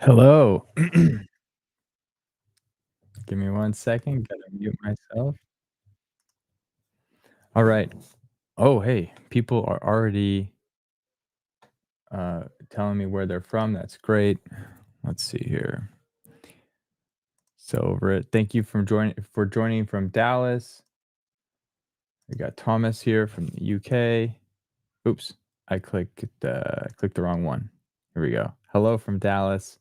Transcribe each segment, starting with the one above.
Hello. Give me 1 second. Gotta mute myself. All right. Oh, hey, people are already telling me where they're from. That's great. Let's see here. So over it. Thank you for joining from Dallas. We got Thomas here from the UK. Oops, I clicked the wrong one. Here we go. Hello from Dallas.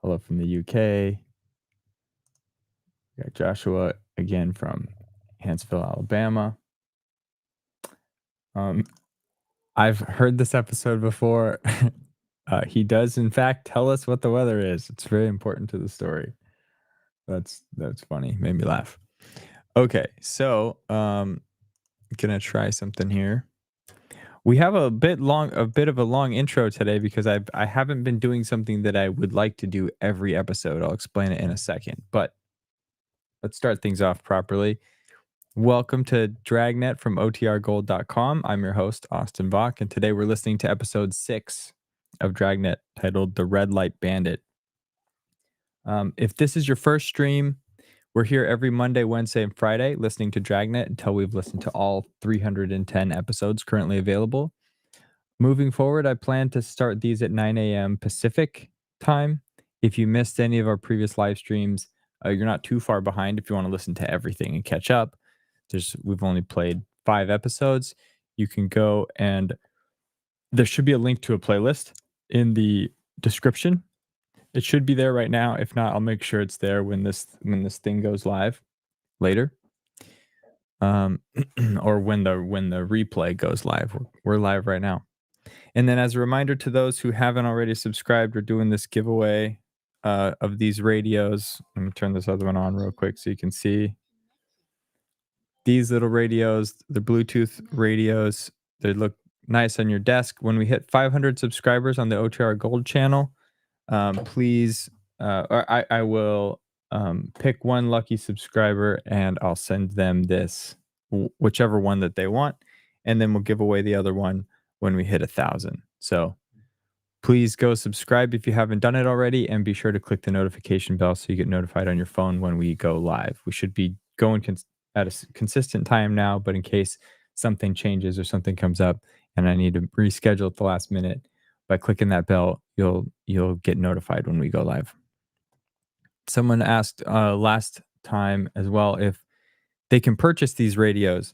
Hello from the UK. We got Joshua again from Huntsville, Alabama. Um, I've heard this episode before. He does, in fact, tell us what the weather is. It's very important to the story. That's funny. Made me laugh. Okay, so gonna try something here. We have a bit of a long intro today because I haven't been doing something that I would like to do every episode. I'll explain it in a second, but let's start things off properly. Welcome to Dragnet from OTRGold.com. I'm your host, Austin Bach, and today we're listening to episode 6 of Dragnet titled The Red Light Bandit. If this is your first stream, we're here every Monday, Wednesday, and Friday listening to Dragnet until we've listened to all 310 episodes currently available. Moving forward, I plan to start these at 9 a.m. Pacific time. If you missed any of our previous live streams, you're not too far behind if you want to listen to everything and catch up. We've only played 5 episodes. You can go and there should be a link to a playlist in the description. It should be there right now. If not, I'll make sure it's there when this thing goes live later. Or when the replay goes live. We're live right now. And then as a reminder to those who haven't already subscribed, we're doing this giveaway of these radios. Let me turn this other one on real quick so you can see. These little radios, the Bluetooth radios, they look nice on your desk. When we hit 500 subscribers on the OTR Gold channel, please, I will pick one lucky subscriber and I'll send them this, whichever one that they want. And then we'll give away the other one when we hit 1,000. So please go subscribe if you haven't done it already, and be sure to click the notification bell so you get notified on your phone when we go live. We should be going at a consistent time now, but in case something changes or something comes up and I need to reschedule at the last minute, by clicking that bell, you'll get notified when we go live. Someone asked last time as well if they can purchase these radios.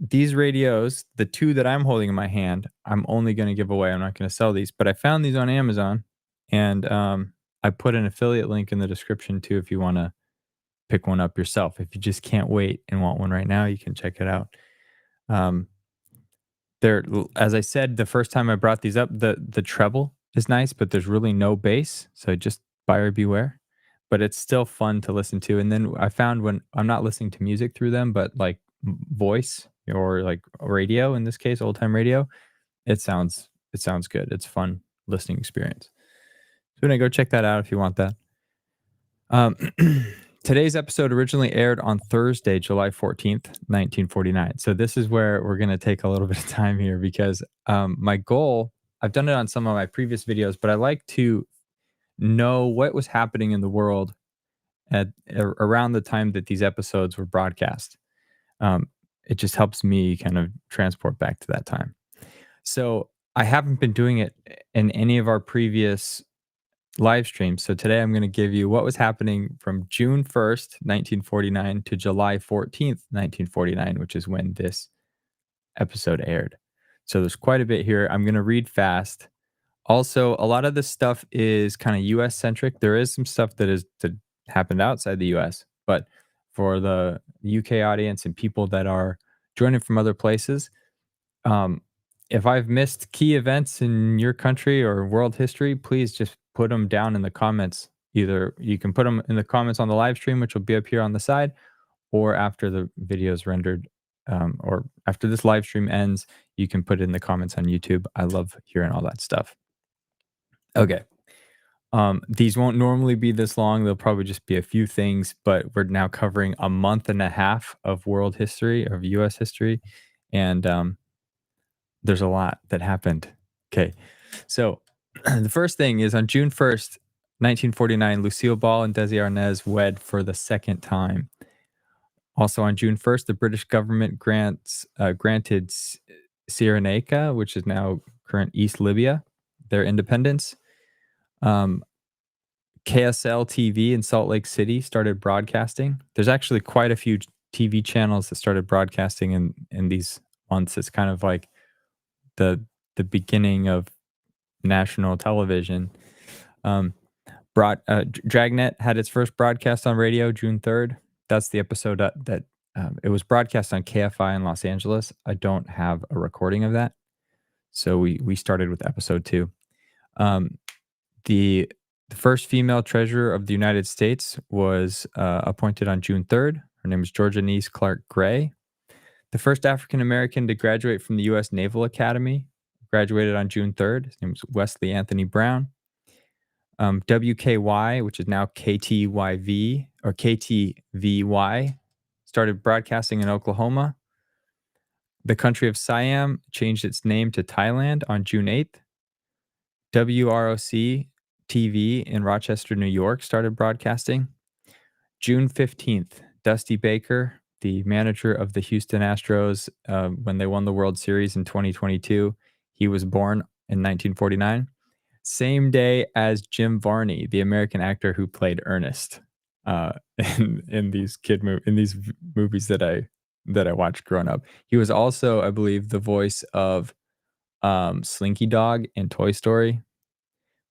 These radios, the 2 that I'm holding in my hand, I'm only going to give away. I'm not going to sell these, but I found these on Amazon, and I put an affiliate link in the description too if you want to pick one up yourself. If you just can't wait and want one right now, you can check it out. There, as I said the first time I brought these up, the treble is nice, but there's really no bass, so just buyer beware. But it's still fun to listen to. And then I found when I'm not listening to music through them, but like voice or like radio, in this case, old time radio, it sounds good. It's fun listening experience. So I'm gonna go check that out if you want that. Today's episode originally aired on Thursday, July 14th, 1949. So this is where we're going to take a little bit of time here because my goal, I've done it on some of my previous videos, but I like to know what was happening in the world at around the time that these episodes were broadcast. It just helps me kind of transport back to that time. So I haven't been doing it in any of our previous live stream. So today I'm going to give you what was happening from June 1st, 1949 to July 14th, 1949, which is when this episode aired. So there's quite a bit here. I'm going to read fast. Also, a lot of this stuff is kind of US centric. There is some stuff that happened outside the US, but for the UK audience and people that are joining from other places, if I've missed key events in your country or world history, please just put them down in the comments. Either you can put them in the comments on the live stream, which will be up here on the side, or after the video is rendered, or after this live stream ends, you can put it in the comments on YouTube. I love hearing all that stuff. Okay. These won't normally be this long. They'll probably just be a few things, but we're now covering a month and a half of world history, of US history. And there's a lot that happened. Okay. So The first thing is on June 1st, 1949, Lucille Ball and Desi Arnaz wed for the second time. Also on June 1st, the British government granted Cyrenaica, which is now current East Libya, their independence. KSL TV in Salt Lake City started broadcasting. There's actually quite a few TV channels that started broadcasting in these months. It's kind of like the beginning of national television. Dragnet had its first broadcast on radio June 3rd. That's the episode that it was broadcast on KFI in Los Angeles. I don't have a recording of that, so we started with episode 2. The first female treasurer of the United States was appointed on June 3rd. Her name is Georgia Niece Clark Gray. The first African American to graduate from the U.S. Naval Academy graduated on June 3rd. His name was Wesley Anthony Brown. WKY, which is now KTYV or KTVY, started broadcasting in Oklahoma. The country of Siam changed its name to Thailand on June 8th. WROC TV in Rochester, New York started broadcasting. June 15th, Dusty Baker, the manager of the Houston Astros when they won the World Series in 2022, he was born in 1949. Same day as Jim Varney, the American actor who played Ernest in these movies that I watched growing up. He was also, I believe, the voice of Slinky Dog in Toy Story.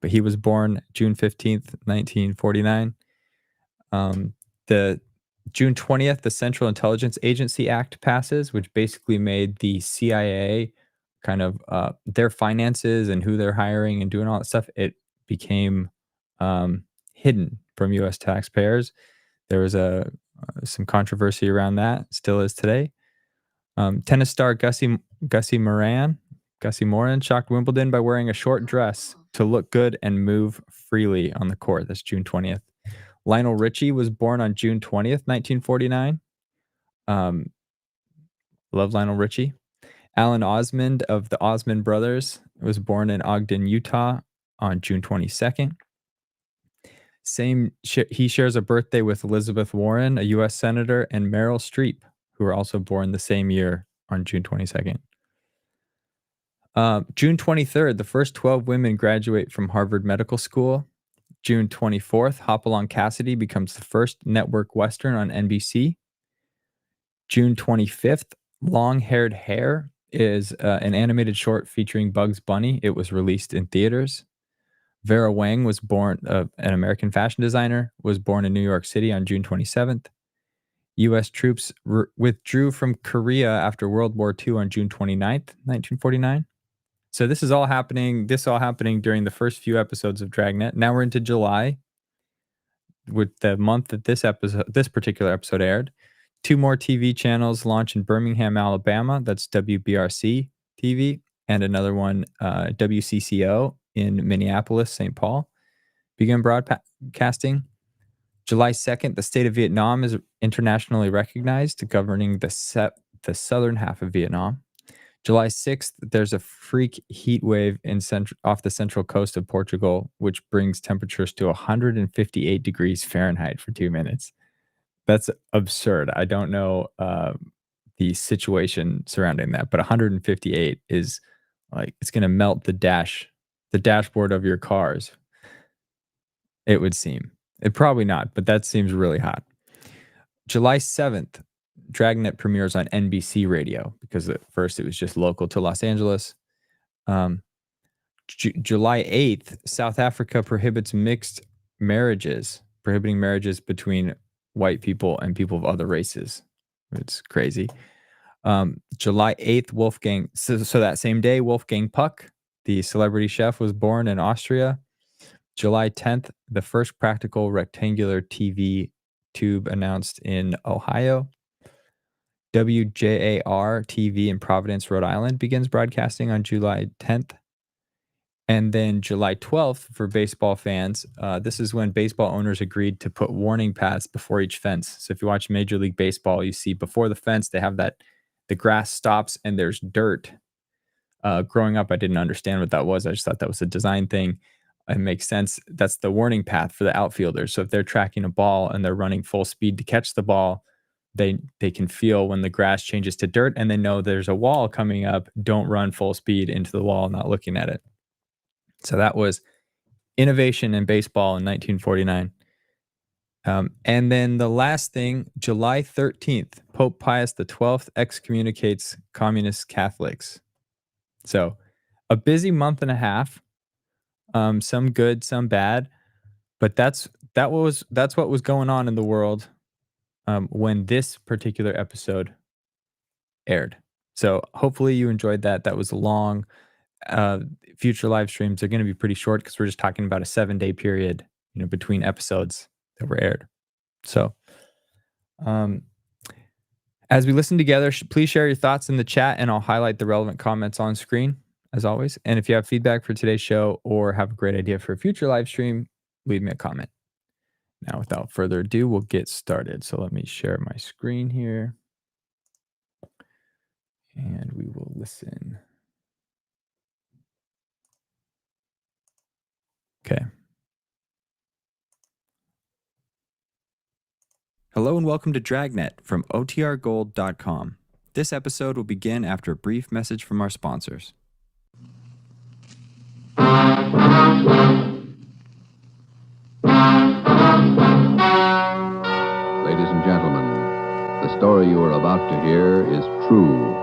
But he was born June 15th, 1949. The June 20th, the Central Intelligence Agency Act passes, which basically made the CIA kind of their finances and who they're hiring and doing all that stuff. It became hidden from U.S. taxpayers. There was some controversy around that, still is today. Tennis star Gussie Moran shocked Wimbledon by wearing a short dress to look good and move freely on the court. That's June 20th. Lionel Richie was born on June 20th, 1949. Love Lionel Richie. Alan Osmond of the Osmond Brothers was born in Ogden, Utah on June 22nd. He shares a birthday with Elizabeth Warren, a U.S. Senator, and Meryl Streep, who were also born the same year on June 22nd. June 23rd, the first 12 women graduate from Harvard Medical School. June 24th, Hopalong Cassidy becomes the first network Western on NBC. June 25th, Long-Haired Hare is an animated short featuring Bugs Bunny. It was released in theaters. Vera Wang was born, an American fashion designer, was born in New York City on June 27th. U.S. troops withdrew from Korea after World War II on June 29th, 1949. So this all happening during the first few episodes of Dragnet. Now we're into July, with the month that this particular episode aired. 2 more TV channels launch in Birmingham, Alabama. That's WBRC TV, and another one, WCCO in Minneapolis, St. Paul, began broadcasting. July 2nd, the state of Vietnam is internationally recognized, governing the southern half of Vietnam. July 6th, there's a freak heat wave off the central coast of Portugal, which brings temperatures to 158 degrees Fahrenheit for 2 minutes. That's absurd. I don't know the situation surrounding that, but 158 is like, it's going to melt the dashboard of your cars. It would seem. It probably not, but that seems really hot. July 7th, Dragnet premieres on NBC Radio, because at first it was just local to Los Angeles. July 8th, South Africa prohibits mixed marriages, prohibiting marriages between white people and people of other races. It's crazy. July 8th, so that same day, Wolfgang Puck, the celebrity chef, was born in Austria. July 10th, the first practical rectangular TV tube announced in Ohio. WJAR TV in Providence, Rhode Island begins broadcasting on July 10th. And then July 12th, for baseball fans, this is when baseball owners agreed to put warning pads before each fence. So if you watch Major League Baseball, you see before the fence, they have the grass stops and there's dirt Growing up, I didn't understand what that was. I just thought that was a design thing. It makes sense. That's the warning path for the outfielders. So if they're tracking a ball and they're running full speed to catch the ball, they can feel when the grass changes to dirt and they know there's a wall coming up. Don't run full speed into the wall, not looking at it. So that was innovation in baseball in 1949. And then the last thing, July 13th, Pope Pius XII excommunicates communist Catholics. So a busy month and a half, some good, some bad, but that's what was going on in the world when this particular episode aired. So hopefully you enjoyed that. That was long. Future live streams are going to be pretty short because we're just talking about a 7-day period, between episodes that were aired. So, as we listen together, please share your thoughts in the chat and I'll highlight the relevant comments on screen as always. And if you have feedback for today's show or have a great idea for a future live stream, leave me a comment. Now, without further ado, we'll get started. So let me share my screen here and we will listen. Okay. Hello and welcome to Dragnet from otrgold.com. This episode will begin after a brief message from our sponsors. Ladies and gentlemen, the story you are about to hear is true.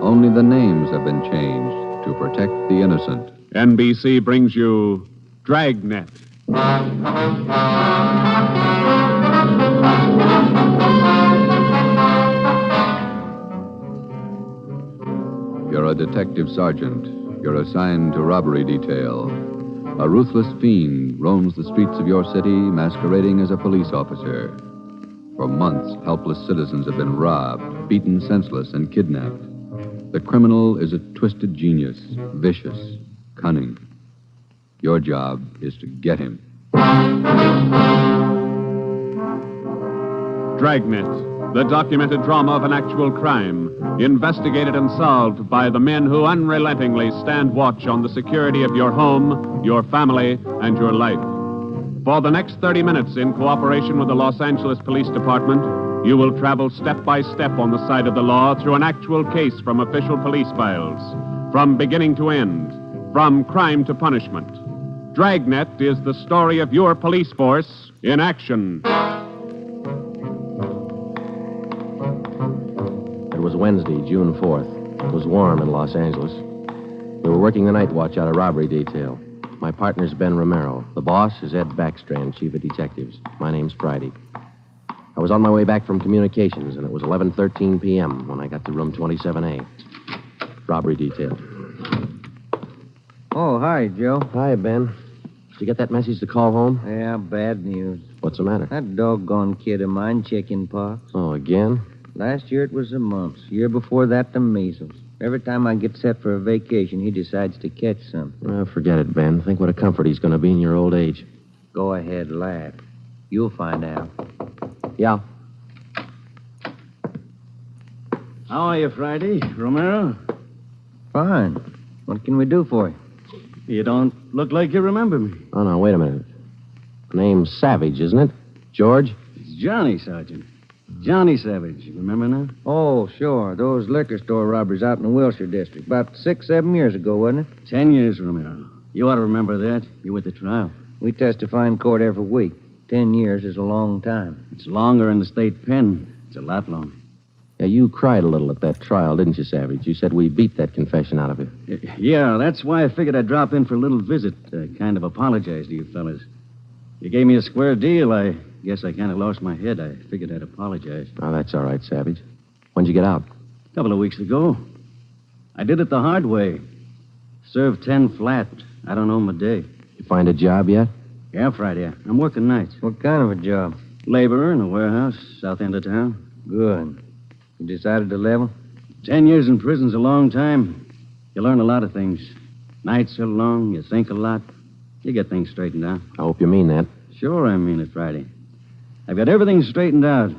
Only the names have been changed to protect the innocent. NBC brings you Dragnet. You're a detective sergeant. You're assigned to robbery detail. A ruthless fiend roams the streets of your city masquerading as a police officer. For months, helpless citizens have been robbed, beaten senseless, and kidnapped. The criminal is a twisted genius, vicious, cunning. Your job is to get him. Dragnet, the documented drama of an actual crime, investigated and solved by the men who unrelentingly stand watch on the security of your home, your family, and your life. For the next 30 minutes, in cooperation with the Los Angeles Police Department, you will travel step by step on the side of the law through an actual case from official police files, from beginning to end, from crime to punishment. Dragnet is the story of your police force in action. It was Wednesday, June 4th. It was warm in Los Angeles. We were working the night watch out of robbery detail. My partner's Ben Romero. The boss is Ed Backstrand, chief of detectives. My name's Friday. I was on my way back from communications, and it was 11:13 p.m. when I got to room 27A. Robbery detail. Oh, hi, Joe. Hi, Ben. Did you get that message to call home? Yeah, bad news. What's the matter? That doggone kid of mine, chicken pox. Oh, again? Last year it was the mumps. Year before that, the measles. Every time I get set for a vacation, he decides to catch some. Well, forget it, Ben. Think what a comfort he's going to be in your old age. Go ahead, laugh. You'll find out. Yeah. How are you, Friday? Romero? Fine. What can we do for you? You don't look like you remember me. Oh, no, wait a minute. Name's Savage, isn't it? George? It's Johnny, Sergeant. Johnny Savage. You remember now? Oh, sure. Those liquor store robberies out in the Wilshire district. About 6-7 years ago, wasn't it? 10 years, Romero. You ought to remember that. You were at the trial. We testify in court every week. 10 years is a long time. It's longer in the state pen. It's a lot longer. Yeah, you cried a little at that trial, didn't you, Savage? You said we beat that confession out of you. Yeah, that's why I figured I'd drop in for a little visit. Kind of apologize to you fellas. You gave me a square deal. I guess I kind of lost my head. I figured I'd apologize. Oh, that's all right, Savage. When'd you get out? A couple of weeks ago. I did it the hard way. Served 10 flat. I don't know my day. You find a job yet? Yeah, Friday. I'm working nights. What kind of a job? Laborer in a warehouse, south end of town. Good. You decided to level? 10 years in prison's a long time. You learn a lot of things. Nights are long, you think a lot. You get things straightened out. I hope you mean that. Sure, I mean it, Friday. I've got everything straightened out.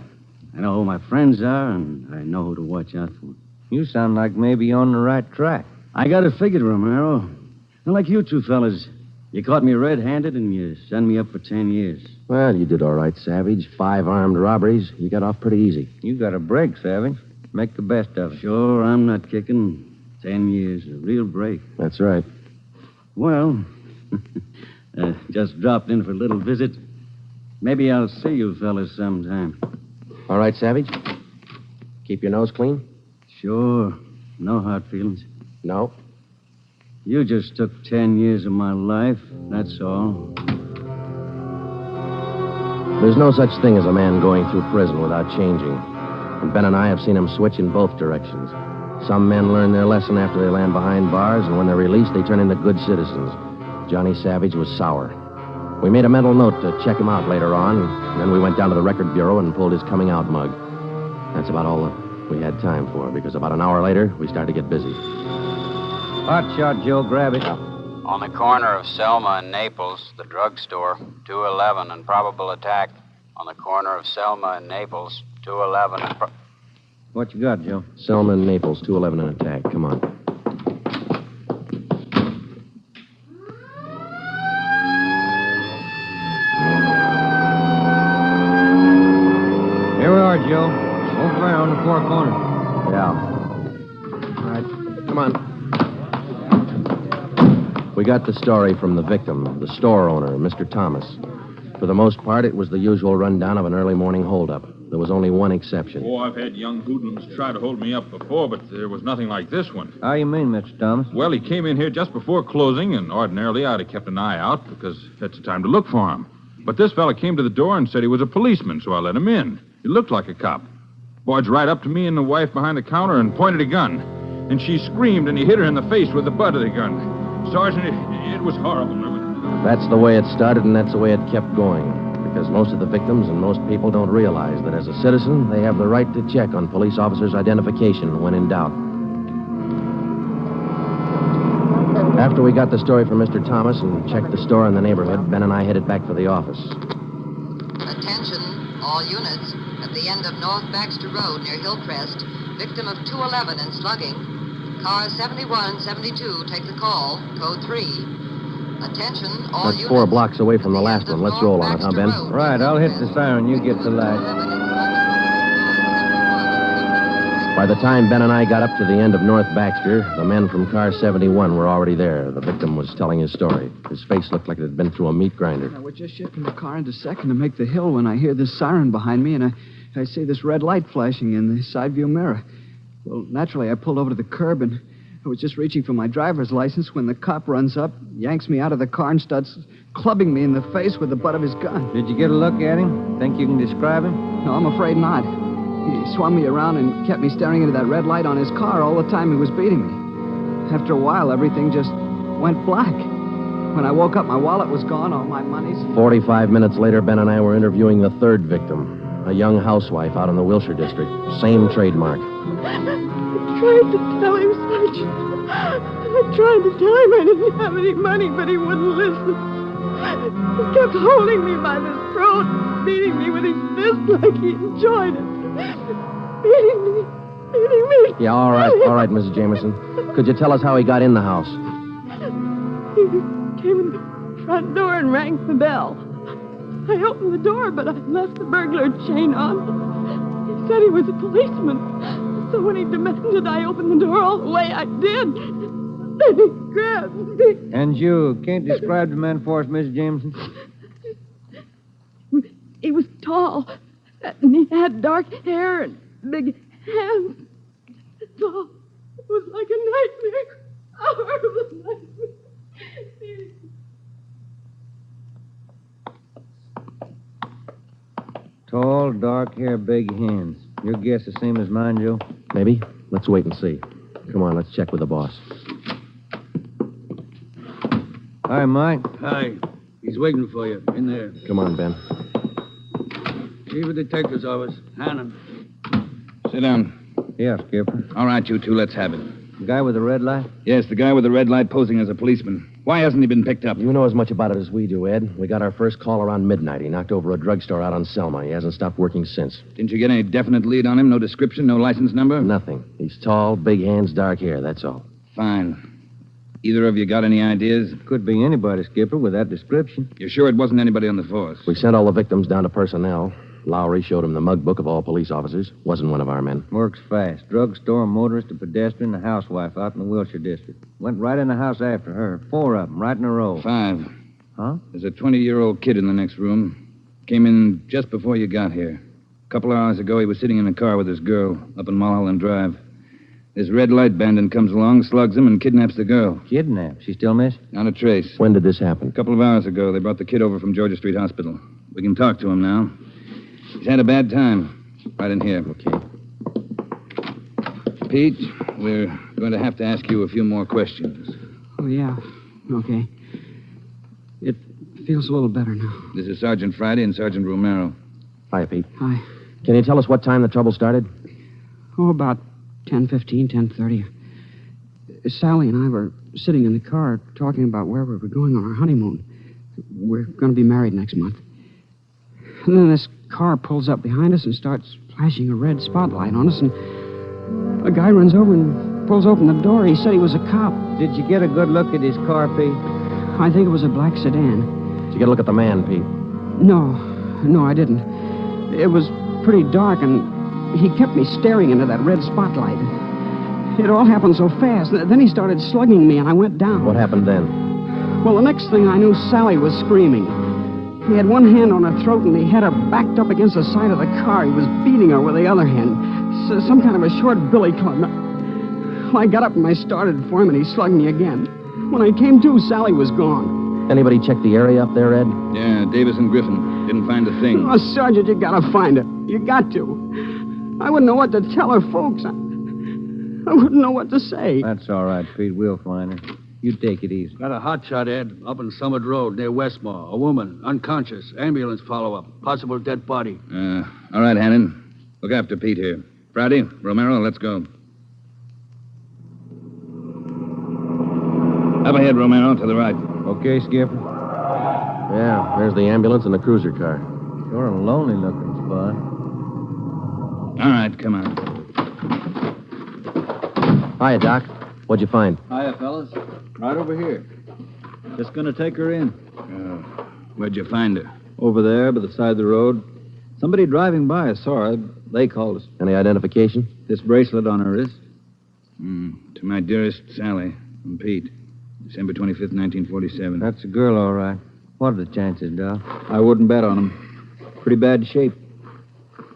I know who my friends are, and I know who to watch out for. You sound like maybe you're on the right track. I got it figured, Romero. Not like you two fellas. You caught me red-handed and you sent me up for 10 years. Well, you did all right, Savage. 5 armed robberies. You got off pretty easy. You got a break, Savage. Make the best of it. Sure, I'm not kicking. 10 years, a real break. That's right. Well, just dropped in for a little visit. Maybe I'll see you fellas sometime. All right, Savage? Keep your nose clean? Sure. No hard feelings. No. You just took 10 years of my life, that's all. There's no such thing as a man going through prison without changing. And Ben and I have seen him switch in both directions. Some men learn their lesson after they land behind bars, and when they're released, they turn into good citizens. Johnny Savage was sour. We made a mental note to check him out later on, and then we went down to the record bureau and pulled his coming out mug. That's about all that we had time for, because about an hour later, we started to get busy. Hot shot, Joe. Grab it. On the corner of Selma and Naples, the drugstore, 211 and probable attack. On the corner of Selma and Naples, 211 and What you got, Joe? Selma and Naples, 211 and attack. Come on. Here we are, Joe. Over there on the far corner. Yeah. All right. Come on. We got the story from the victim, the store owner, Mr. Thomas. For the most part, it was the usual rundown of an early morning holdup. There was only one exception. Oh, I've had young hoodlums try to hold me up before, but there was nothing like this one. How you mean, Mr. Thomas? Well, he came in here just before closing, and ordinarily I'd have kept an eye out because that's the time to look for him. But this fella came to the door and said he was a policeman, so I let him in. He looked like a cop. Barged right up to me and the wife behind the counter and pointed a gun. And she screamed, and he hit her in the face with the butt of the gun. Sergeant, it was horrible. That's the way it started, and that's the way it kept going. Because most of the victims and most people don't realize that as a citizen, they have the right to check on police officers' identification when in doubt. After we got the story from Mr. Thomas and checked the store in the neighborhood, Ben and I headed back for the office. Attention, all units. At the end of North Baxter Road near Hillcrest, victim of 211 and slugging. Cars 71 and 72 take the call, code 3. Attention, all That's units. 4 blocks away from the last one. Let's roll on it, huh, Ben? Right, I'll hit the siren. You get the light. By the time Ben and I got up to the end of North Baxter, the men from car 71 were already there. The victim was telling his story. His face looked like it had been through a meat grinder. We're just shifting the car into second to make the hill when I hear this siren behind me, and I see this red light flashing in the side view mirror. Well, naturally, I pulled over to the curb, and I was just reaching for my driver's license when the cop runs up, yanks me out of the car, and starts clubbing me in the face with the butt of his gun. Did you get a look at him? Think you can describe him? No, I'm afraid not. He swung me around and kept me staring into that red light on his car all the time he was beating me. After a while, everything just went black. When I woke up, my wallet was gone, all my money's... 45 minutes later, Ben and I were interviewing the third victim, a young housewife out in the Wilshire district. Same trademark. I tried to tell him, Sergeant. I tried to tell him I didn't have any money, but he wouldn't listen. He kept holding me by the throat, beating me with his fist like he enjoyed it. Beating me. Yeah, all right, Mrs. Jameson. Could you tell us how he got in the house? He came in the front door and rang the bell. I opened the door, but I left the burglar chain on. He said he was a policeman. So when he demanded I open the door all the way, I did. Then he grabbed me. And you can't describe the man for us, Miss Jameson? He was tall, and he had dark hair and big hands. That's all. It was like a nightmare. A horrible nightmare. Tall, dark hair, big hands. Your guess the same as mine, Joe? Maybe. Let's wait and see. Come on, let's check with the boss. Hi, Mike. Hi. He's waiting for you. In there. Come on, Ben. Chief of Detective's office. Hannon. Sit down. Yeah, Skipper. All right, you two, let's have it. The guy with the red light? Yes, the guy with the red light posing as a policeman. Why hasn't he been picked up? You know as much about it as we do, Ed. We got our first call around midnight. He knocked over a drugstore out on Selma. He hasn't stopped working since. Didn't you get any definite lead on him? No description, no license number? Nothing. He's tall, big hands, dark hair, that's all. Fine. Either of you got any ideas? Could be anybody, Skipper, with that description. You're sure it wasn't anybody on the force? We sent all the victims down to personnel. Lowry showed him the mug book of all police officers. Wasn't one of our men. Works fast. Drugstore, a motorist, a pedestrian, a housewife out in the Wilshire district. Went right in the house after her. 4 of them, right in a row. 5. Huh? There's a 20-year-old kid in the next room. Came in just before you got here. A couple of hours ago, he was sitting in a car with his girl up in Mulholland Drive. This red light bandit comes along, slugs him, and kidnaps the girl. Kidnapped? She still missing? Not a trace. When did this happen? A couple of hours ago, they brought the kid over from Georgia Street Hospital. We can talk to him now. He's had a bad time. Right in here. Okay. Pete, we're going to have to ask you a few more questions. Oh, yeah. Okay. It feels a little better now. This is Sergeant Friday and Sergeant Romero. Hi, Pete. Hi. Can you tell us what time the trouble started? Oh, about 10:15, 10:30. Sally and I were sitting in the car talking about where we were going on our honeymoon. We're going to be married next month. And then this car pulls up behind us and starts flashing a red spotlight on us, and a guy runs over and pulls open the door. He said he was a cop. Did you get a good look at his car, Pete? I think it was a black sedan. Did you get a look at the man, Pete? No, I didn't. It was pretty dark, and he kept me staring into that red spotlight. It all happened so fast. Then he started slugging me, and I went down. What happened then? Well, the next thing I knew, Sally was screaming. He had one hand on her throat, and he had her backed up against the side of the car. He was beating her with the other hand. Some kind of a short billy club. Well, I got up and I started for him, and he slugged me again. When I came to, Sally was gone. Anybody check the area up there, Ed? Yeah, Davis and Griffin. Didn't find a thing. Oh, Sergeant, you gotta find her. You got to. I wouldn't know what to tell her folks. I wouldn't know what to say. That's all right, Pete. We'll find her. You take it easy. Got a hot shot, Ed, up in Summit Road near Westmore. A woman, unconscious. Ambulance follow-up. Possible dead body. All right, Hannon. Look after Pete here. Friday, Romero, let's go. Up ahead, Romero, to the right. Okay, Skipper. Yeah, there's the ambulance and the cruiser car. Sure a lonely-looking spot. All right, come on. Hiya, Doc. What'd you find? Hiya, fellas. Right over here. Just gonna take her in. Where'd you find her? Over there, by the side of the road. Somebody driving by saw her. They called us. Any identification? This bracelet on her wrist. To my dearest Sally from Pete. December 25th, 1947. That's a girl, all right. What are the chances, Doc? I wouldn't bet on them. Pretty bad shape.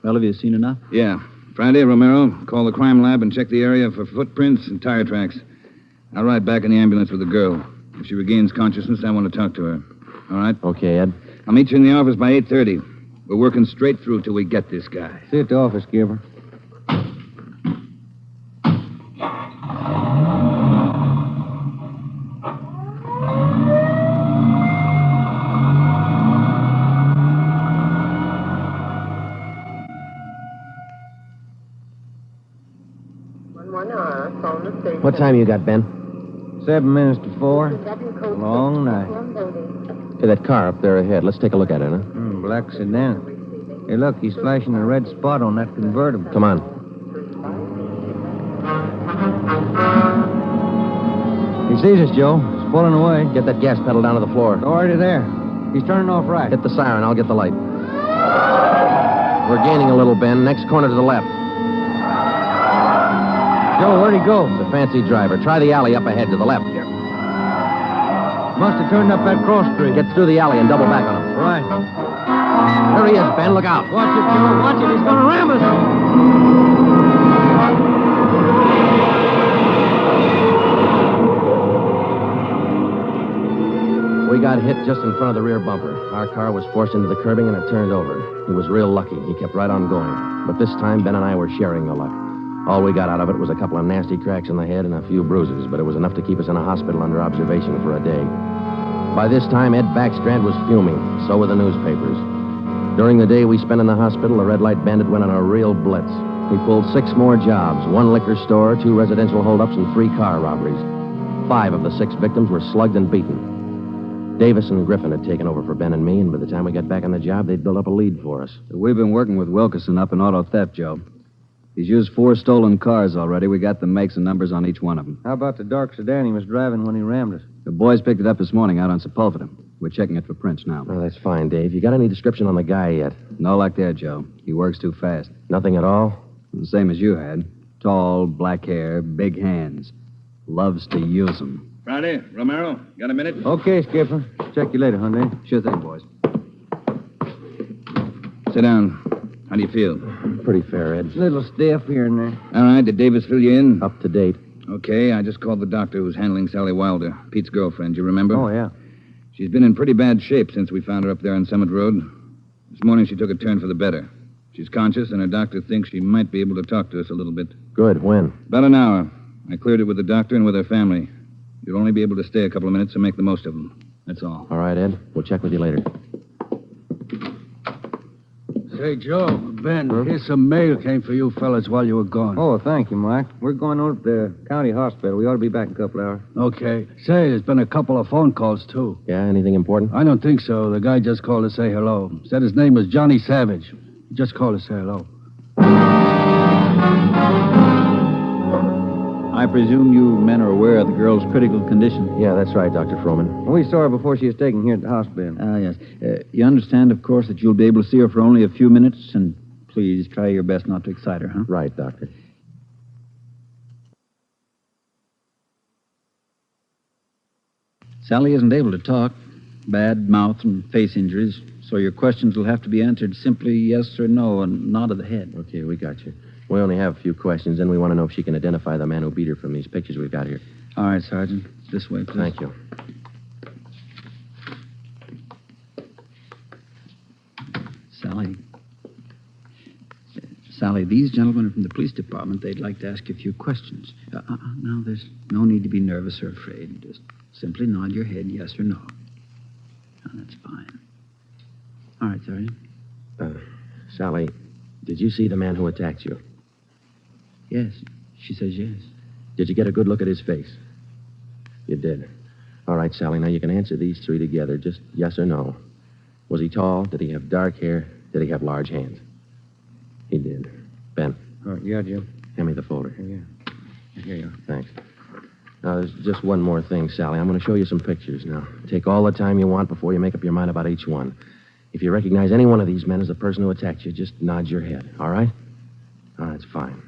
Well, have you seen enough? Yeah. Friday, Romero, call the crime lab and check the area for footprints and tire tracks. I'll ride back in the ambulance with the girl. If she regains consciousness, I want to talk to her. All right? Okay, Ed. I'll meet you in the office by 8:30. We're working straight through till we get this guy. See you at the office, Skipper. What time you got, Ben? 7 minutes to 4. Long night. Hey, that car up there ahead. Let's take a look at it, huh? Black sedan. Hey, look, he's flashing a red spot on that convertible. Come on. He sees us, Joe. He's pulling away. Get that gas pedal down to the floor. Already there. He's turning off right. Hit the siren. I'll get the light. We're gaining a little, Ben. Next corner to the left. Joe, where'd he go? It's a fancy driver. Try the alley up ahead to the left. Must have turned up that cross street. Get through the alley and double back on him. Right. There he is, Ben. Look out. Watch it, Joe. Watch it. He's going to ram us. We got hit just in front of the rear bumper. Our car was forced into the curbing and it turned over. He was real lucky. He kept right on going. But this time, Ben and I were sharing the luck. All we got out of it was a couple of nasty cracks in the head and a few bruises, but it was enough to keep us in a hospital under observation for a day. By this time, Ed Backstrand was fuming. So were the newspapers. During the day we spent in the hospital, the red light bandit went on a real blitz. He pulled 6 more jobs, 1 liquor store, 2 residential holdups, and 3 car robberies. 5 of the 6 victims were slugged and beaten. Davis and Griffin had taken over for Ben and me, and by the time we got back on the job, they'd built up a lead for us. We've been working with Wilkerson up in auto theft, Joe. He's used 4 stolen cars already. We got the makes and numbers on each one of them. How about the dark sedan he was driving when he rammed us? The boys picked it up this morning out on Sepulveda. We're checking it for prints now. Oh, that's fine, Dave. You got any description on the guy yet? No luck there, Joe. He works too fast. Nothing at all? The same as you had. Tall, black hair, big hands. Loves to use them. Friday, Romero, got a minute? Okay, Skipper. Check you later, Hyundai. Sure thing, boys. Sit down. How do you feel? Pretty fair, Ed. A little stiff here and there. All right, did Davis fill you in? Up to date. Okay, I just called the doctor who's handling Sally Wilder, Pete's girlfriend, you remember? Oh, yeah. She's been in pretty bad shape since we found her up there on Summit Road. This morning she took a turn for the better. She's conscious, and her doctor thinks she might be able to talk to us a little bit. Good. When? About an hour. I cleared it with the doctor and with her family. You'll only be able to stay a couple of minutes, so make the most of them. That's all. All right, Ed. We'll check with you later. Say, Joe, Ben, here's some mail came for you fellas while you were gone. Oh, thank you, Mike. We're going over to the county hospital. We ought to be back in a couple hours. Okay. Say, there's been a couple of phone calls, too. Yeah, anything important? I don't think so. The guy just called to say hello. Said his name was Johnny Savage. He just called to say hello. I presume you men are aware of the girl's critical condition. Yeah, that's right, Dr. Froman. We saw her before she was taken here at the hospital. Ah, yes. You understand, of course, that you'll be able to see her for only a few minutes, and please try your best not to excite her, huh? Right, Doctor. Sally isn't able to talk. Bad mouth and face injuries, so your questions will have to be answered simply yes or no, and nod of the head. Okay, we got you. We only have a few questions, and we want to know if she can identify the man who beat her from these pictures we've got here. All right, Sergeant. This way, please. Thank you. Sally, these gentlemen are from the police department. They'd like to ask you a few questions. No, there's no need to be nervous or afraid. Just simply nod your head yes or no. Oh, that's fine. All right, Sergeant. Sally, did you see the man who attacked you? Yes. She says yes. Did you get a good look at his face? You did. All right, Sally, now you can answer these 3 together, just yes or no. Was he tall? Did he have dark hair? Did he have large hands? He did. Ben. All right, yeah, Jim. Hand me the folder. Yeah. Here you are. Thanks. Now, there's just one more thing, Sally. I'm going to show you some pictures now. Take all the time you want before you make up your mind about each one. If you recognize any one of these men as the person who attacked you, just nod your head, all right? Oh, that's fine.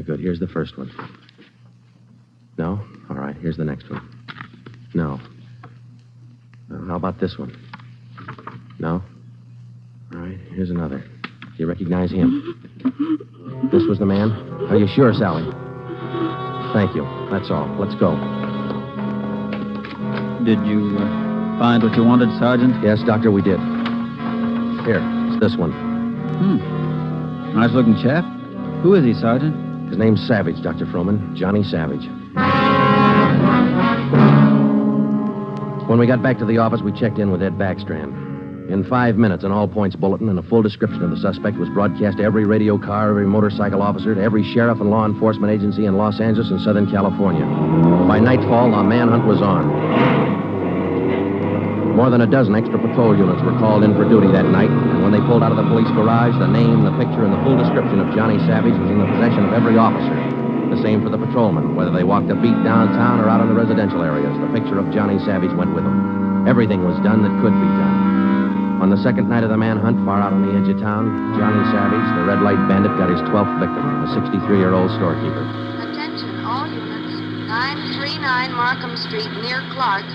Good. Here's the first one. No? All right. Here's the next one. No. How about this one? No? All right. Here's another. Do you recognize him? This was the man? Are you sure, Sally? Thank you. That's all. Let's go. Did you find what you wanted, Sergeant? Yes, Doctor, we did. Here, it's this one. Nice-looking chap. Who is he, Sergeant? His name's Savage, Dr. Froman. Johnny Savage. When we got back to the office, we checked in with Ed Backstrand. In 5 minutes, an all-points bulletin and a full description of the suspect was broadcast to every radio car, every motorcycle officer, to every sheriff and law enforcement agency in Los Angeles and Southern California. By nightfall, the manhunt was on. More than a dozen extra patrol units were called in for duty that night, and when they pulled out of the police garage, the name, the picture, and the full description of Johnny Savage was in the possession of every officer. The same for the patrolmen, whether they walked a beat downtown or out in the residential areas. The picture of Johnny Savage went with them. Everything was done that could be done. On the second night of the manhunt, far out on the edge of town, Johnny Savage, the red light bandit, got his 12th victim, a 63-year-old storekeeper. Attention, all units. 939 Markham Street, near Clark.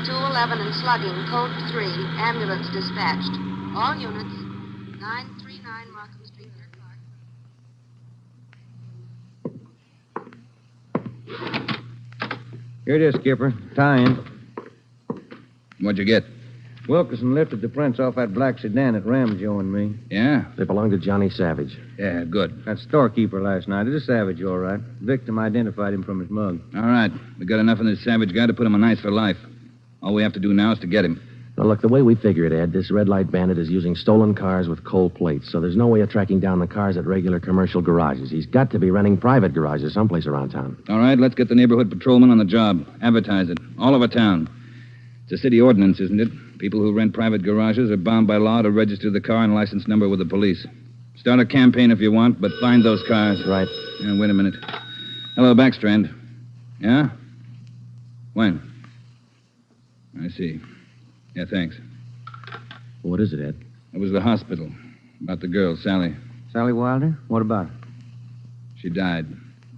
211 and slugging, code 3, ambulance dispatched. All units, 939 Markham Street, near Clark. Here it is, Skipper. Tie-in. What'd you get? Wilkerson lifted the prints off that black sedan that rammed Joe and me. Yeah? They belonged to Johnny Savage. Yeah, good. That storekeeper last night. It is Savage, all right. Victim identified him from his mug. All right. We got enough on this Savage guy to put him on ice for life. All we have to do now is to get him. Now, look, the way we figure it, Ed, this red light bandit is using stolen cars with cold plates, so there's no way of tracking down the cars at regular commercial garages. He's got to be renting private garages someplace around town. All right, let's get the neighborhood patrolman on the job. Advertise it. All over town. It's a city ordinance, isn't it? People who rent private garages are bound by law to register the car and license number with the police. Start a campaign if you want, but find those cars. Right. Wait a minute. Hello, Backstrand. Yeah? When? I see. Yeah, thanks. What is it, Ed? It was the hospital. About the girl, Sally. Sally Wilder? What about her? She died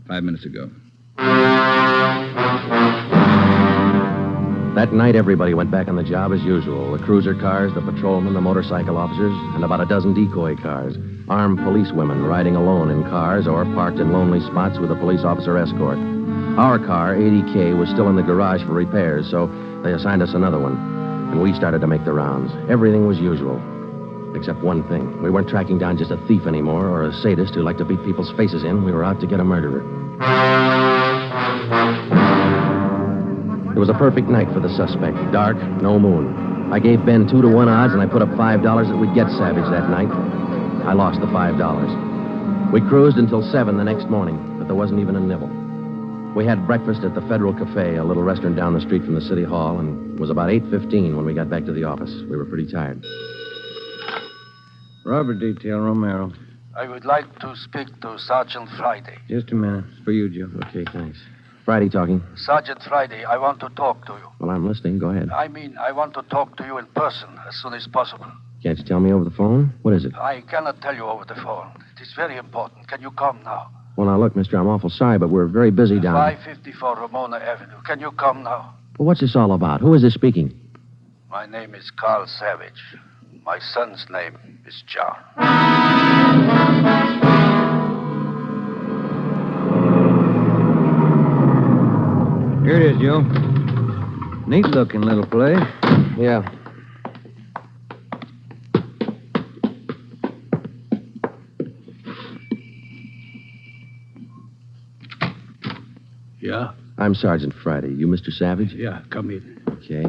5 minutes ago. That night, everybody went back on the job as usual. The cruiser cars, the patrolmen, the motorcycle officers, and about a dozen decoy cars. Armed policewomen riding alone in cars or parked in lonely spots with a police officer escort. Our car, 80K, was still in the garage for repairs, so they assigned us another one. And we started to make the rounds. Everything was usual. Except one thing. We weren't tracking down just a thief anymore or a sadist who liked to beat people's faces in. We were out to get a murderer. It was a perfect night for the suspect. Dark, no moon. I gave Ben 2-to-1 odds, and I put up $5 that we'd get Savage that night. I lost the $5. We cruised until 7 the next morning, but there wasn't even a nibble. We had breakfast at the Federal Cafe, a little restaurant down the street from the city hall, and it was about 8:15 when we got back to the office. We were pretty tired. Robbery detail, Romero. I would like to speak to Sergeant Friday. Just a minute. It's for you, Joe. Okay, thanks. Friday talking. Sergeant Friday, I want to talk to you. Well, I'm listening. Go ahead. I want to talk to you in person as soon as possible. Can't you tell me over the phone? What is it? I cannot tell you over the phone. It is very important. Can you come now? Well, now, look, mister, I'm awful sorry, but we're very busy down 554 Ramona Avenue. Can you come now? Well, what's this all about? Who is this speaking? My name is Carl Savage. My son's name is John. Here it is, Joe. Neat-looking little place. Yeah. Yeah? I'm Sergeant Friday. You Mr. Savage? Yeah, come in. Okay.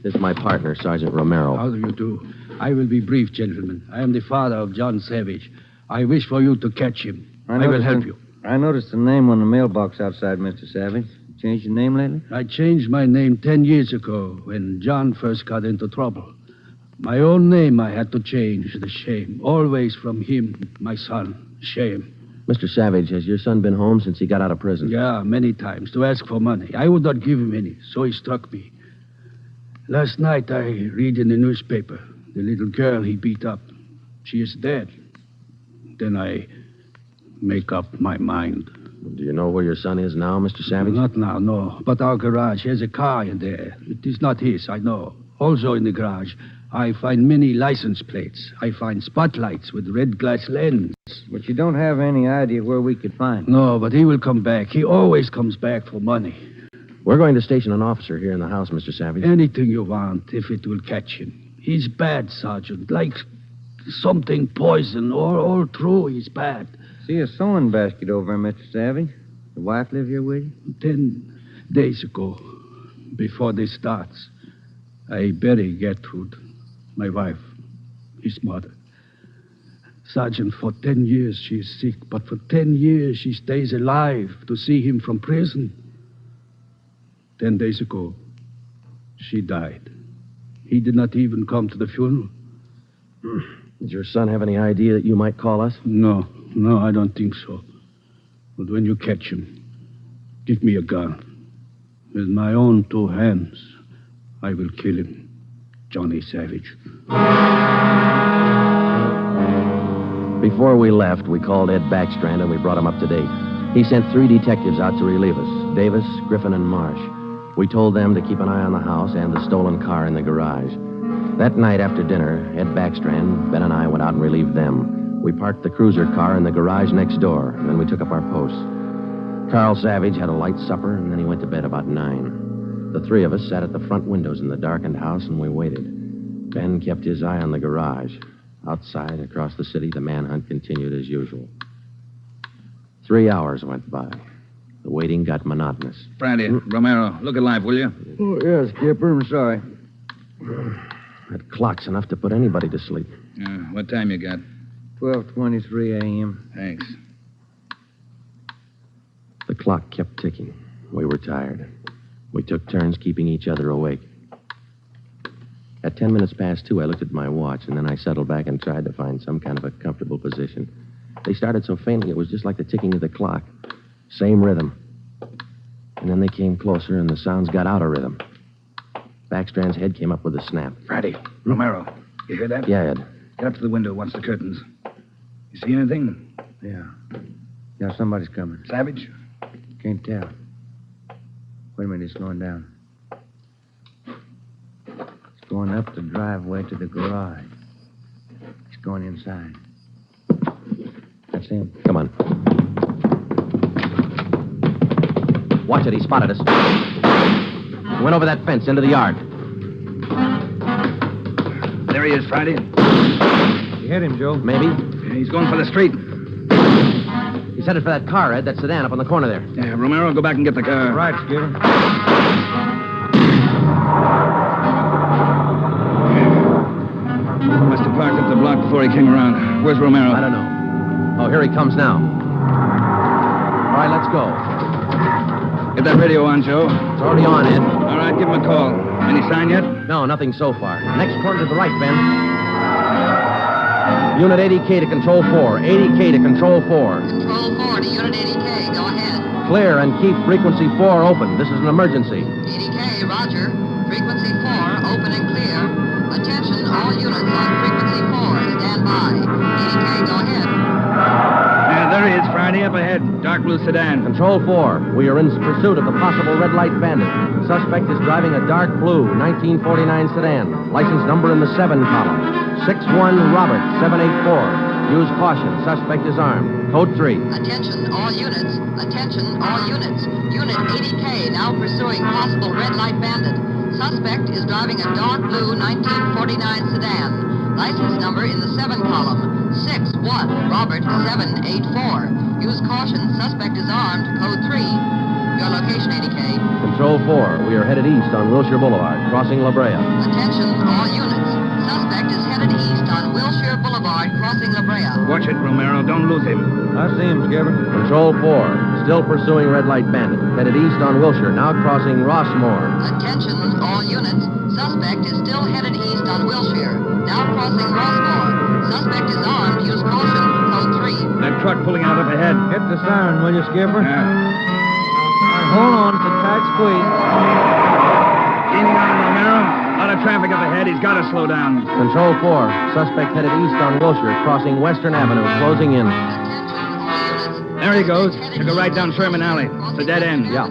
This is my partner, Sergeant Romero. How do you do? I will be brief, gentlemen. I am the father of John Savage. I wish for you to catch him. I will help you. I noticed the name on the mailbox outside, Mr. Savage. Changed your name lately? I changed my name 10 years ago when John first got into trouble. My own name I had to change. The shame. Always from him, my son. Shame. Mr. Savage, has your son been home since he got out of prison? Yeah, many times, to ask for money. I would not give him any, so he struck me. Last night I read in the newspaper the little girl he beat up. She is dead. Then I make up my mind. Do you know where your son is now, Mr. Savage? Not now, no. But our garage has a car in there. It is not his, I know. Also in the garage, I find many license plates. I find spotlights with red glass lens. But you don't have any idea where we could find him. No, but he will come back. He always comes back for money. We're going to station an officer here in the house, Mr. Savage. Anything you want, if it will catch him. He's bad, Sergeant. Like something poison. All through, he's bad. See a sewing basket over there, Mr. Savage. The wife live here with you? 10 days ago, before this starts, I bury Gertrude, my wife, his mother. Sergeant, for 10 years she is sick, but for 10 years she stays alive to see him from prison. 10 days ago, she died. He did not even come to the funeral. Did your son have any idea that you might call us? No, I don't think so. But when you catch him, give me a gun. With my own 2 hands, I will kill him. Johnny Savage. Before we left, we called Ed Backstrand and we brought him up to date. He sent 3 detectives out to relieve us, Davis, Griffin, and Marsh. We told them to keep an eye on the house and the stolen car in the garage. That night after dinner, Ed Backstrand, Ben, and I went out and relieved them. We parked the cruiser car in the garage next door, and then we took up our posts. Carl Savage had a light supper, and then he went to bed about 9. The 3 of us sat at the front windows in the darkened house, and we waited. Ben kept his eye on the garage. Outside, across the city, the manhunt continued as usual. 3 hours went by. The waiting got monotonous. Friday, Romero, look alive, will you? Oh, yes, Skipper. I'm sorry. That clock's enough to put anybody to sleep. What time you got? 12:23 a.m. Thanks. The clock kept ticking. We were tired. We took turns keeping each other awake. At 10 minutes past 2, I looked at my watch, and then I settled back and tried to find some kind of a comfortable position. They started so faintly, it was just like the ticking of the clock. Same rhythm. And then they came closer, and the sounds got out of rhythm. Backstrand's head came up with a snap. Friday, Romero, you hear that? Yeah, Ed. Get up to the window, watch the curtains. You see anything? Yeah. Yeah, somebody's coming. Savage? Can't tell. Wait a minute, it's slowing down. It's going up the driveway to the garage. He's going inside. That's him. Come on. Watch it, he spotted us. He went over that fence into the yard. There he is, Friday. You hit him, Joe. Maybe. Yeah, he's going for the street. He's headed for that car, Ed, that sedan up on the corner there. Yeah, Romero, go back and get the car. Right, Skipper. Must have parked up the block before he came around. Where's Romero? I don't know. Oh, here he comes now. All right, let's go. Get that radio on, Joe. It's already on, Ed. All right, give him a call. Any sign yet? No, nothing so far. Next corner to the right, Ben. Unit 80K to Control 4. 80K to Control 4. Control 4 to Unit 80K. Go ahead. Clear and keep frequency 4 open. This is an emergency. 80K, roger. Frequency 4, open and clear. Attention, all units on frequency 4. Stand by. 80K, go ahead. Yeah, there he is, Friday, up ahead. Dark blue sedan. Control 4. We are in pursuit of the possible red light bandit. Suspect is driving a dark blue 1949 sedan. License number in the 7 column. 61 Robert 784. Use caution. Suspect is armed. Code 3. Attention, all units. Attention, all units. Unit 80K now pursuing possible red light bandit. Suspect is driving a dark blue 1949 sedan. License number in the 7 column. 61 Robert 784. Use caution. Suspect is armed. Code 3. Your location, 80K. Control 4. We are headed east on Wilshire Boulevard, crossing La Brea. Attention, all units. Suspect is headed east on Wilshire Boulevard, crossing La Brea. Watch it, Romero. Don't lose him. I see him, Skipper. Control 4. Still pursuing red light bandit. Headed east on Wilshire, now crossing Rossmore. Attention, all units. Suspect is still headed east on Wilshire, now crossing Rossmore. Suspect is armed. Use caution. Code 3. That truck pulling out up ahead. Hit the siren, will you, Skipper? Yeah. Hold on, it's a tight squeeze. Gaining on him, Romero. A lot of traffic up ahead. He's got to slow down. Control 4. Suspect headed east on Wilshire, crossing Western Avenue, closing in. There he goes. He'll go right down Sherman Alley. It's a dead end. Yeah.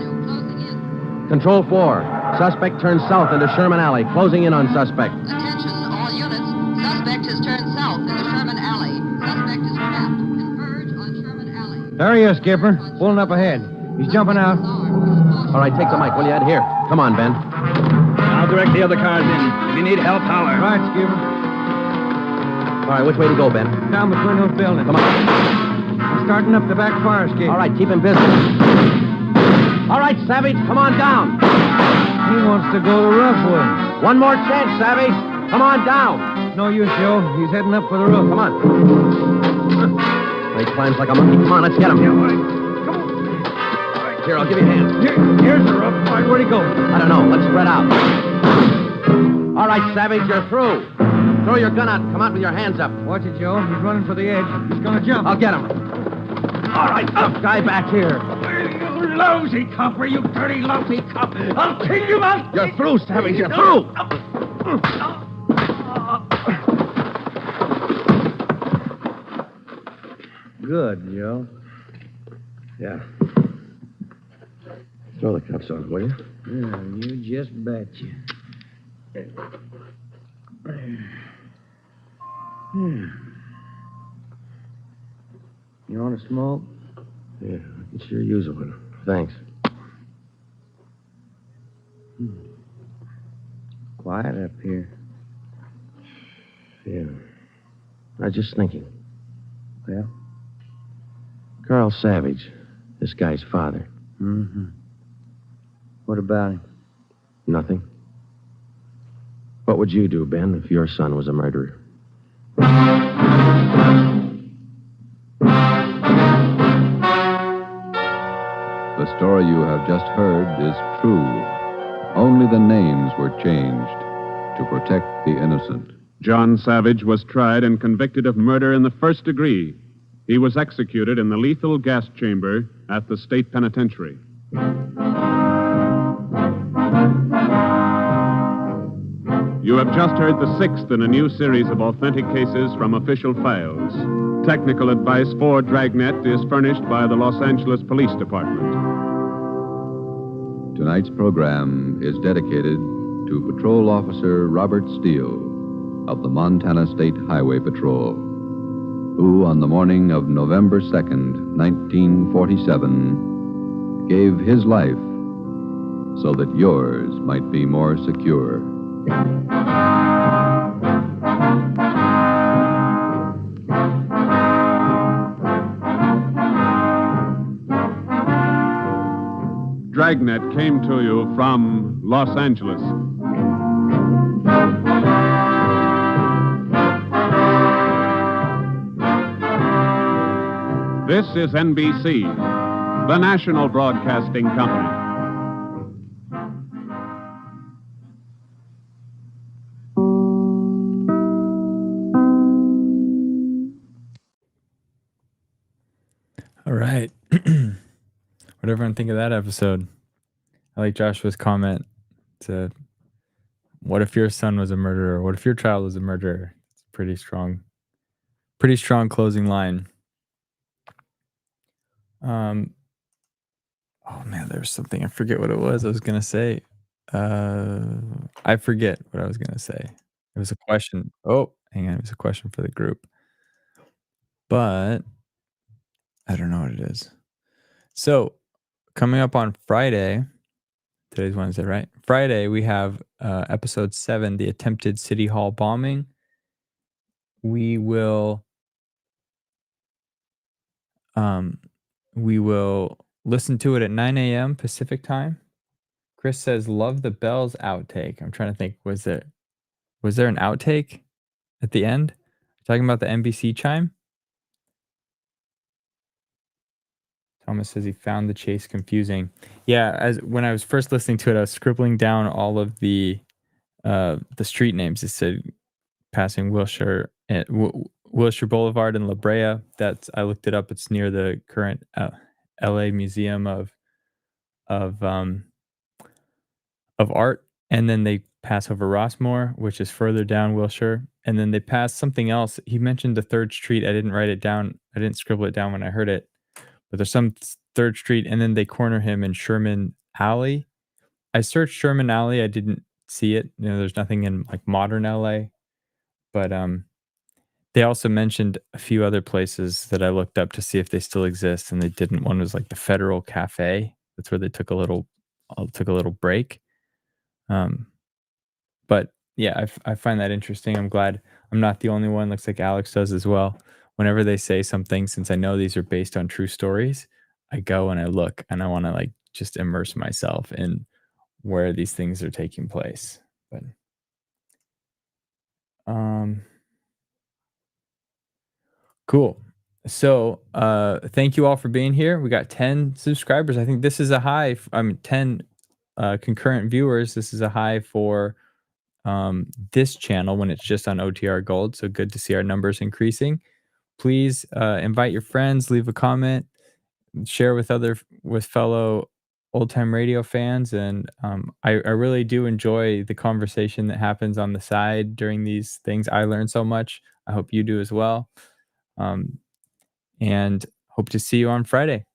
Control 4. Suspect turns south into Sherman Alley, closing in on suspect. Attention, all units. Suspect has turned south into Sherman Alley. Suspect is trapped. Converge on Sherman Alley. There he is, Skipper. Pulling up ahead. He's jumping out. All right, take the mic, will you, Ed? Here. Come on, Ben. I'll direct the other cars in. If you need help, holler. Right, Skipper. All right, which way to go, Ben? Down between those buildings. Come on. He's starting up the back fire escape. All right, keep him busy. All right, Savage, come on down. He wants to go to Roughwood. One more chance, Savage. Come on down. No use, Joe. He's heading up for the roof. Come on. He climbs like a monkey. Come on, let's get him. Yeah, all right. Here, I'll give you a hand. Here's the roof. All right, where'd he go? I don't know. Let's spread out. All right, Savage, you're through. Throw your gun out and come out with your hands up. Watch it, Joe. He's running for the edge. He's gonna jump. I'll get him. All right, up, guy back here. You lousy copper, you dirty, lousy cop. I'll kill you, man. You're through, Savage. You're through. Good, Joe. Yeah. Throw the cuffs on, will you? Yeah, you just betcha. You want to smoke? Yeah, I could sure use one. Thanks. Quiet up here. Yeah. I was just thinking. Well? Carl Savage, this guy's father. Mm-hmm. What about him? Nothing. What would you do, Ben, if your son was a murderer? The story you have just heard is true. Only the names were changed to protect the innocent. John Savage was tried and convicted of murder in the first degree. He was executed in the lethal gas chamber at the state penitentiary. You have just heard the sixth in a new series of authentic cases from official files. Technical advice for Dragnet is furnished by the Los Angeles Police Department. Tonight's program is dedicated to Patrol Officer Robert Steele of the Montana State Highway Patrol, who on the morning of November 2nd, 1947, gave his life so that yours might be more secure. Dragnet came to you from Los Angeles. This is NBC, the national broadcasting company. All right. What everyone think of that episode? I like Joshua's comment to what if your son was a murderer? What if your child was a murderer? It's pretty strong closing line. Oh man, there was something. I forget what it was. I was gonna say. I forget what I was gonna say. It was a question. Oh, hang on. It was a question for the group, but I don't know what it is. So coming up on Friday. Today's Wednesday, right? Friday, we have episode 7, the attempted City Hall bombing. We will listen to it at 9 a.m. Pacific time. Chris says, love the bells outtake. I'm trying to think, was there an outtake at the end? Talking about the NBC chime? Thomas says he found the chase confusing. Yeah, when I was first listening to it, I was scribbling down all of the street names. It said passing Wilshire Boulevard and La Brea. I looked it up. It's near the current LA Museum of Art. And then they pass over Rossmore, which is further down Wilshire. And then they pass something else. He mentioned the 3rd Street. I didn't write it down. I didn't scribble it down when I heard it. But there's some 3rd Street, and then they corner him in Sherman Alley. I searched Sherman Alley. I didn't see it. There's nothing in like modern LA. But they also mentioned a few other places that I looked up to see if they still exist, and they didn't. One was like the Federal Cafe. That's where they took a little break. But yeah, I find that interesting. I'm glad I'm not the only one. Looks like Alex does as well. Whenever they say something, since I know these are based on true stories, I go and I look, and I want to like just immerse myself in where these things are taking place. But cool. So thank you all for being here. We got 10 subscribers. I think this is a high. 10 concurrent viewers. This is a high for this channel when it's just on OTR Gold. So good to see our numbers increasing. Please invite your friends, leave a comment, share with fellow old time radio fans. And I really do enjoy the conversation that happens on the side during these things. I learn so much. I hope you do as well. And hope to see you on Friday.